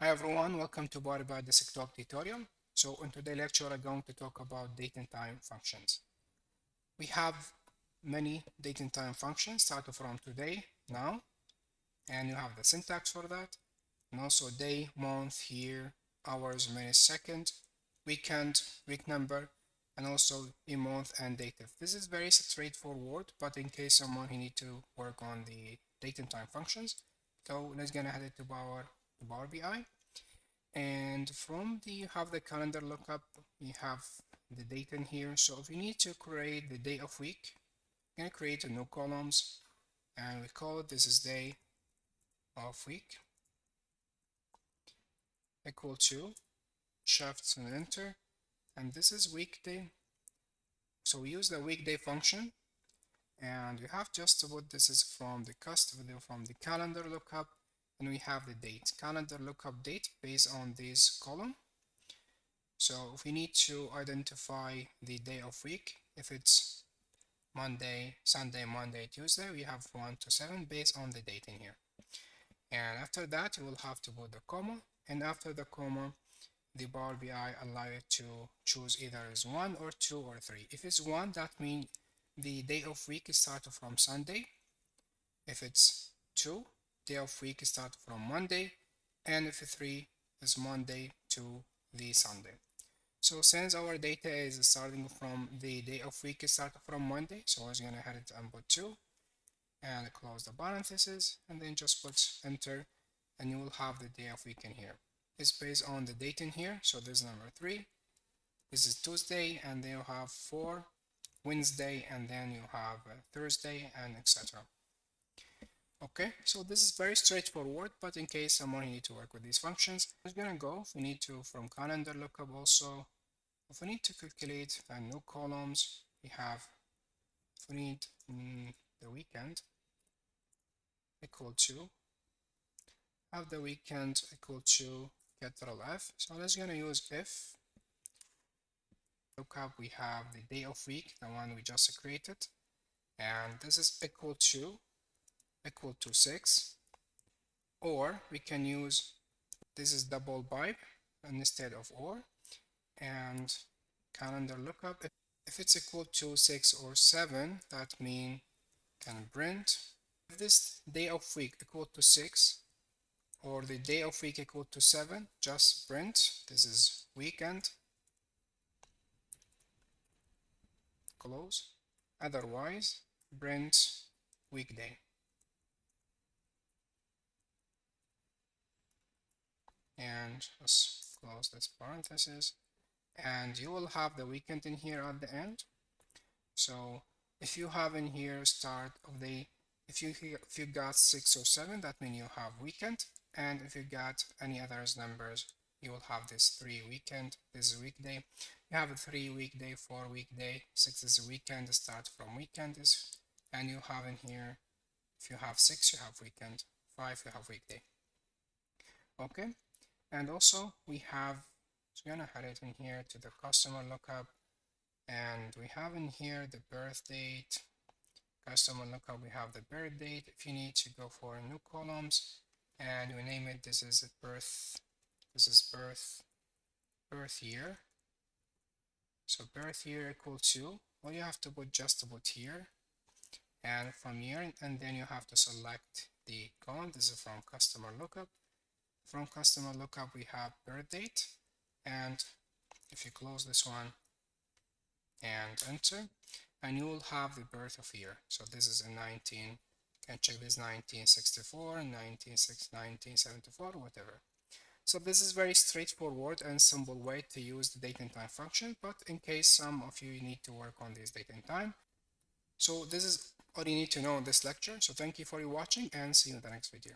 Hi everyone, welcome to BI Desktop tutorial. So in today's lecture, I'm going to talk about date and time functions. We have many date and time functions starting from today, now, and you have the syntax for that, and also day, month, year, hours, minutes, second, weekend, week number, and also a month and dative. This is very straightforward, but in case someone who need to work on the date and time functions, so let's get ahead to Power BI. And from the you have the calendar lookup, you have the date in here. So if you need to create the day of week, you're gonna create a new columns, and we call it this is day of week equal to shift and enter, and this is weekday. So we use the weekday function, and we have just to put this is from the from the calendar lookup, and we have the date calendar lookup date based on this column. So if we need to identify the day of week, if it's Monday, Sunday, Monday, Tuesday, we have 1 to 7 based on the date in here. And after that, you will have to put the comma. And after the comma, the Power BI allow you to choose either as 1 or 2 or 3. If it's 1, that means the day of week is started from Sunday. If it's 2, day of week is started from Monday. And if it's 3, is Monday to the Sunday. So since our data is starting from the day of week is started from Monday, so I was gonna head it and put 2 and close the parentheses and then just put enter, and you will have the day of week in here. It's based on the date in here, so this is number 3. This is Tuesday, and then you have 4, Wednesday, and then you have Thursday, and etc. Okay, so this is very straightforward, but in case someone need to work with these functions, we're gonna go, we need to from calendar lookup also. If we need to calculate the new columns, we have, if we need the weekend equal to, have the weekend equal to capital F. So let's gonna use if lookup, we have the day of week, the one we just created, and this is equal to 6, or we can use this is double pipe instead of or, and calendar lookup, if it's equal to 6 or 7, that mean can print. If this day of week equal to 6 or the day of week equal to 7, just print this is weekend, close. Otherwise print weekday. And just close this parenthesis, and you will have the weekend in here at the end. So if you have in here start of the, if you got 6 or 7, that means you have weekend, and if you got any others numbers, you will have this 3 weekend, this is weekday. You have a 3 weekday, 4 weekday, 6 is a weekend, start from weekend is, and you have in here, if you have 6, you have weekend, 5, you have weekday. Okay, and also we have, so we're gonna head it in here to the customer lookup, and we have in here the birth date. Customer lookup, we have the birth date. If you need to go for new columns, and we name it, this is a birth, this is birth year. So birth year equal to, well, you have to put just about year, and from year, and then you have to select the column. This is from customer lookup. From customer lookup, we have birth date, and if you close this one and enter, and you will have the birth of year. So this is a 19, can check this 1964, 1974, whatever. So this is very straightforward and simple way to use the date and time function, but in case some of you need to work on this date and time. So this is all you need to know in this lecture. So thank you for watching, and see you in the next video.